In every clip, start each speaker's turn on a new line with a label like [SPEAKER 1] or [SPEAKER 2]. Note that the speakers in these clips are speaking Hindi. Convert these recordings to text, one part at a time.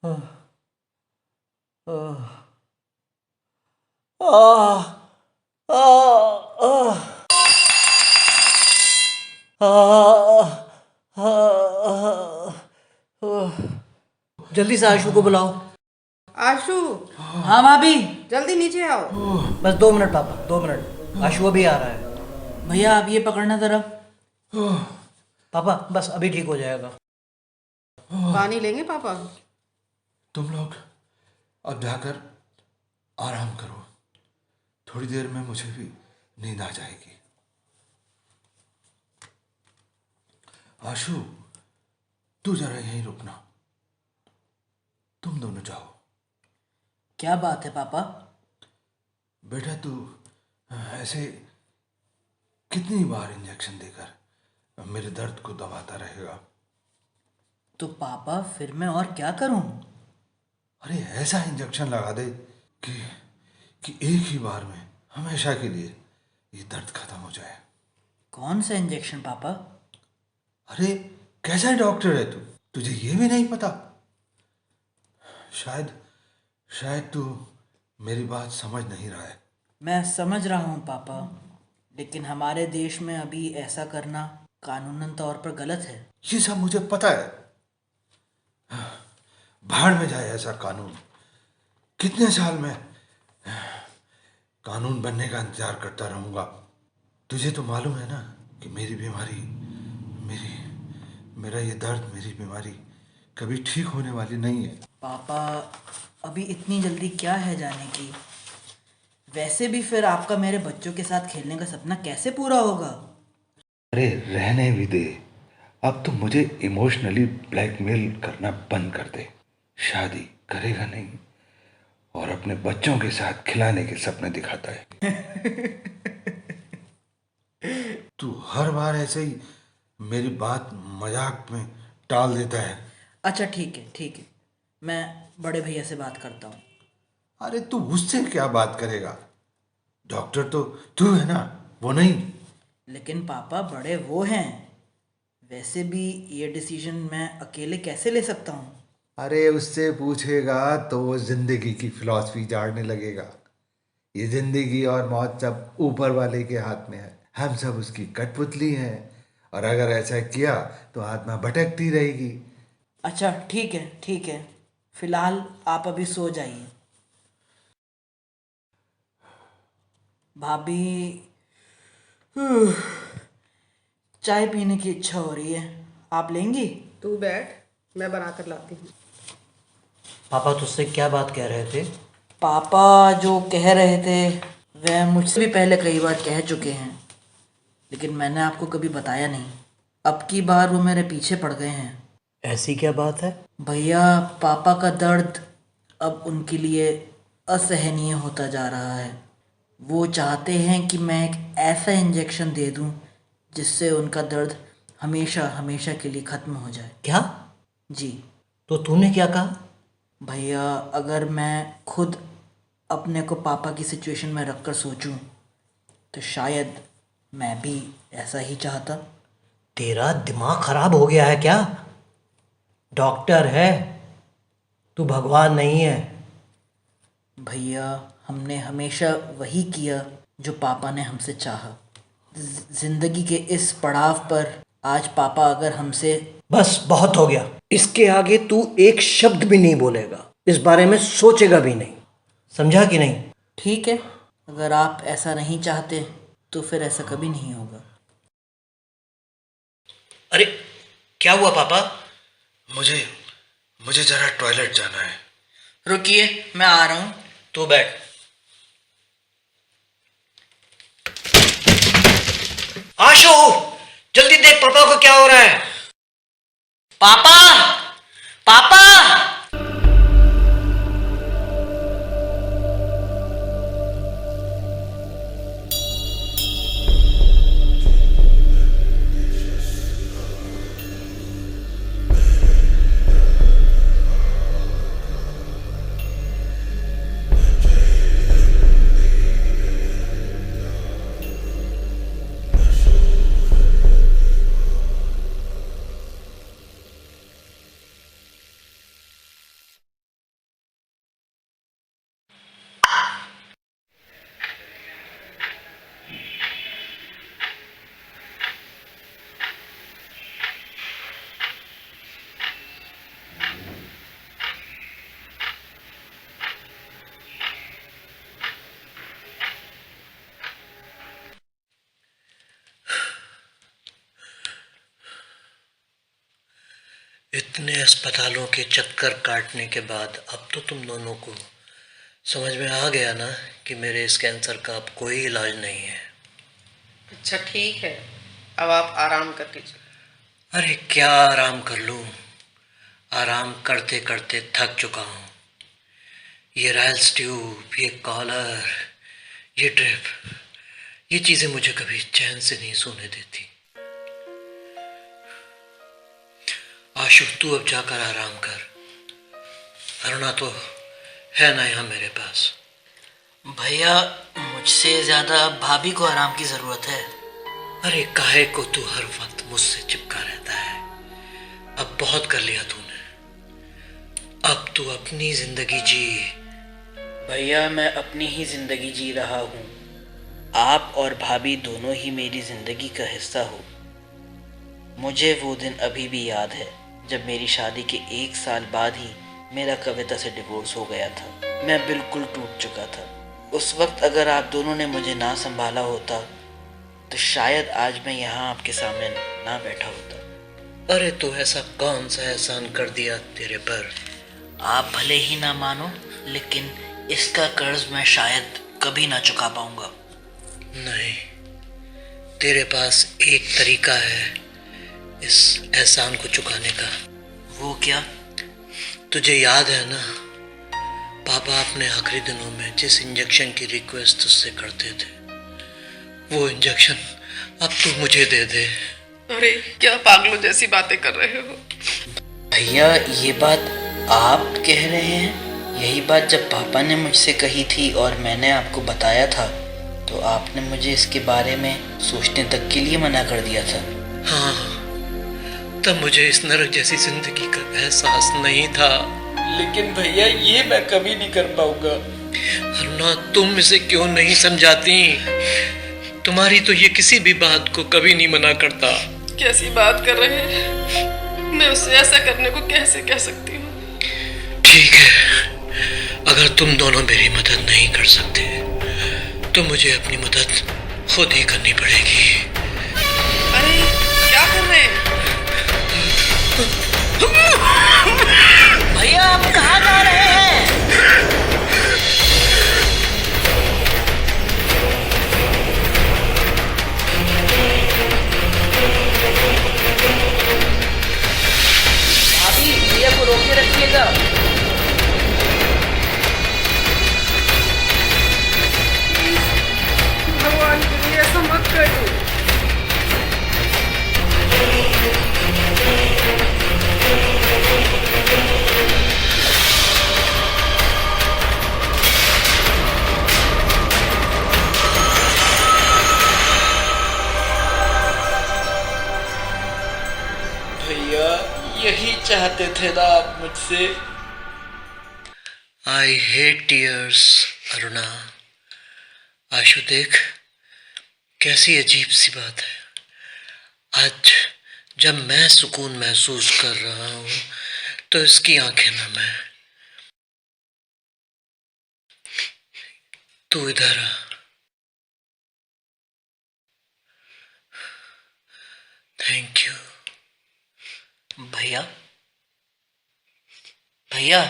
[SPEAKER 1] आह, आह, आह, आह, आह, आह, आह। जल्दी से आशु को बुलाओ।
[SPEAKER 2] आशु,
[SPEAKER 1] हाँ भाभी।
[SPEAKER 2] जल्दी नीचे आओ।
[SPEAKER 1] बस 2 मिनट पापा, 2 मिनट। आशु अभी आ रहा है। भैया आप ये पकड़ना जरा। पापा बस अभी ठीक हो जाएगा।
[SPEAKER 2] पानी लेंगे पापा?
[SPEAKER 3] तुम लोग अब जाकर आराम करो, थोड़ी देर में मुझे भी नींद आ जाएगी। आशु, तू जरा यहीं रुकना, तुम दोनों जाओ।
[SPEAKER 1] क्या बात है पापा?
[SPEAKER 3] बेटा तू ऐसे कितनी बार इंजेक्शन देकर मेरे दर्द को दबाता रहेगा?
[SPEAKER 1] तो पापा फिर मैं और क्या करूं?
[SPEAKER 3] अरे ऐसा इंजेक्शन लगा दे कि एक ही बार में हमेशा के लिए ये दर्द खत्म हो जाए।
[SPEAKER 1] कौन सा इंजेक्शन पापा?
[SPEAKER 3] अरे कैसा डॉक्टर है तू, तुझे ये भी नहीं पता? शायद शायद तू मेरी बात समझ नहीं रहा है।
[SPEAKER 1] मैं समझ रहा हूँ पापा, लेकिन हमारे देश में अभी ऐसा करना कानूनन तौर पर गलत है।
[SPEAKER 3] ये सब मुझे पता है। भाड़ में जाए ऐसा कानून। कितने साल में कानून बनने का इंतजार करता रहूंगा। तुझे तो मालूम है ना कि मेरी बीमारी, मेरा ये दर्द, मेरी बीमारी कभी ठीक होने वाली नहीं है।
[SPEAKER 1] पापा अभी इतनी जल्दी क्या है जाने की? वैसे भी फिर आपका मेरे बच्चों के साथ खेलने का सपना कैसे पूरा होगा?
[SPEAKER 3] अरे रहने भी दे, अब तो मुझे इमोशनली ब्लैकमेल करना बंद कर दे। शादी करेगा नहीं और अपने बच्चों के साथ खिलाने के सपने दिखाता है। तू हर बार ऐसे ही मेरी बात मजाक में टाल देता है।
[SPEAKER 1] अच्छा ठीक है ठीक है, मैं बड़े भैया से बात करता हूँ।
[SPEAKER 3] अरे तू उससे क्या बात करेगा? डॉक्टर तो तू है ना, वो नहीं।
[SPEAKER 1] लेकिन पापा बड़े वो हैं। वैसे भी ये डिसीजन मैं अकेले कैसे ले सकता हूँ?
[SPEAKER 3] अरे उससे पूछेगा तो वो जिंदगी की फिलॉसफी झाड़ने लगेगा। ये जिंदगी और मौत सब ऊपर वाले के हाथ में है, हम सब उसकी कठपुतली हैं। और अगर ऐसा किया तो आत्मा भटकती रहेगी।
[SPEAKER 1] अच्छा ठीक है, फिलहाल आप अभी सो जाइए। भाभी, चाय पीने की इच्छा हो रही है, आप लेंगी?
[SPEAKER 2] तू बैठ, मैं बना कर लाती हूँ।
[SPEAKER 1] पापा तुझसे क्या बात कह रहे थे? पापा जो कह रहे थे वह मुझसे भी पहले कई बार कह चुके हैं, लेकिन मैंने आपको कभी बताया नहीं। अब की बार वो मेरे पीछे पड़ गए हैं। ऐसी क्या बात है? भैया पापा का दर्द अब उनके लिए असहनीय होता जा रहा है। वो चाहते हैं कि मैं एक ऐसा इंजेक्शन दे दूं जिससे उनका दर्द हमेशा हमेशा के लिए ख़त्म हो जाए। क्या? जी। तो तूने क्या कहा? भैया अगर मैं खुद अपने को पापा की सिचुएशन में रख कर सोचूं तो शायद मैं भी ऐसा ही चाहता। तेरा दिमाग खराब हो गया है क्या? डॉक्टर है, तू भगवान नहीं है। भैया हमने हमेशा वही किया जो पापा ने हमसे चाहा। जिंदगी के इस पड़ाव पर आज पापा अगर हमसे... बस बहुत हो गया, इसके आगे तू एक शब्द भी नहीं बोलेगा, इस बारे में सोचेगा भी नहीं, समझा कि नहीं? ठीक है, अगर आप ऐसा नहीं चाहते तो फिर ऐसा कभी नहीं होगा। अरे क्या हुआ पापा?
[SPEAKER 3] मुझे जरा टॉयलेट जाना है।
[SPEAKER 1] रुकिए मैं आ रहा हूँ, तू बैठ। आशु जल्दी देख पापा को क्या हो रहा है। पापा, पापा।
[SPEAKER 4] इतने अस्पतालों के चक्कर काटने के बाद अब तो तुम दोनों को समझ में आ गया ना कि मेरे इस कैंसर का अब कोई इलाज नहीं है।
[SPEAKER 2] अच्छा ठीक है, अब आप आराम कर लीजिए।
[SPEAKER 4] अरे क्या आराम कर लूं, आराम करते करते थक चुका हूँ। ये रायल्स ट्यूब, ये कॉलर, ये ड्रिप, ये चीजें मुझे कभी चैन से नहीं सोने देती। आशु तू अब जाकर आराम कर, अरुणा तो है ना यहाँ मेरे पास।
[SPEAKER 1] भैया मुझसे ज़्यादा भाभी को आराम की ज़रूरत है।
[SPEAKER 4] अरे काहे को तू हर वक्त मुझसे चिपका रहता है, अब बहुत कर लिया तूने, अब तू अपनी जिंदगी जी।
[SPEAKER 1] भैया मैं अपनी ही ज़िंदगी जी रहा हूँ, आप और भाभी दोनों ही मेरी ज़िंदगी का हिस्सा हो। मुझे वो दिन अभी भी याद है जब मेरी शादी के 1 साल बाद ही मेरा कविता से डिवोर्स हो गया था। मैं बिल्कुल टूट चुका था। उस वक्त अगर आप दोनों ने मुझे ना संभाला होता तो शायद आज मैं यहाँ आपके सामने ना बैठा होता।
[SPEAKER 4] अरे तू ऐसा कौन सा एहसान कर दिया तेरे पर?
[SPEAKER 1] आप भले ही ना मानो, लेकिन इसका कर्ज मैं शायद कभी ना चुका पाऊंगा।
[SPEAKER 4] नहीं, तेरे पास एक तरीका है इस एहसान को चुकाने का।
[SPEAKER 1] वो क्या?
[SPEAKER 4] तुझे याद है ना, पापा अपने आखिरी दिनों में जिस इंजेक्शन की रिक्वेस्ट तुझसे करते थे, वो इंजेक्शन अब तू मुझे दे दे।
[SPEAKER 2] अरे क्या पागलों जैसी बातें कर रहे हो?
[SPEAKER 1] भैया ये बात आप कह रहे हैं? यही बात जब पापा ने मुझसे कही थी और मैंने आपको बताया था तो आपने मुझे इसके बारे में सोचने तक के लिए मना कर दिया था।
[SPEAKER 4] हाँ, तब मुझे इस नरक जैसी जिंदगी का एहसास नहीं था।
[SPEAKER 1] लेकिन भैया ये मैं कभी नहीं कर पाऊंगा।
[SPEAKER 4] अरुणा तुम इसे क्यों नहीं समझाती? तुम्हारी तो ये किसी भी बात को कभी नहीं मना करता।
[SPEAKER 2] कैसी बात कर रहे हैं? मैं उससे ऐसा करने को कैसे कह सकती हूँ?
[SPEAKER 4] ठीक है, अगर तुम दोनों मेरी मदद नहीं कर सकते तो मुझे अपनी मदद खुद ही करनी पड़ेगी।
[SPEAKER 2] अरे क्या कर रहे हैं?
[SPEAKER 1] भैया आप कहाँ जा रहे हैं? भाभी भैया को रोके रखिएगा।
[SPEAKER 2] भगवान के लिए ऐसा मत करो।
[SPEAKER 1] भैया यही चाहते थे ना आप मुझसे?
[SPEAKER 4] I hate tears Aruna. Ashu देख, कैसी अजीब सी बात है। आज जब मैं सुकून महसूस कर रहा हूं तो इसकी आंखें नम है। तू इधर आ। Thank you.
[SPEAKER 1] भैया भैया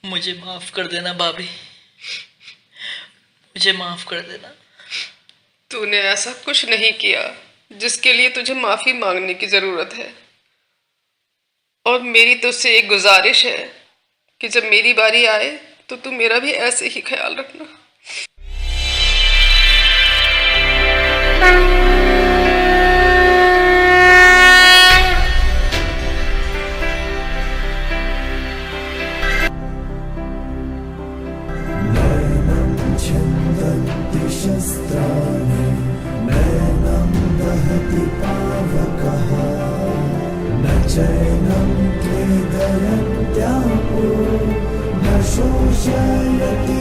[SPEAKER 1] मुझे माफ कर देना भाभी, मुझे माफ कर देना।
[SPEAKER 2] तूने ऐसा कुछ नहीं किया जिसके लिए तुझे माफी मांगने की जरूरत है। और मेरी तुझसे एक गुजारिश है कि जब मेरी बारी आए तो तू मेरा भी ऐसे ही ख्याल रखना।
[SPEAKER 5] छिन्दन्ति शस्त्राणि नैनं दहति पावकः न चैनं क्लेदयन्त्यापो न शोषयति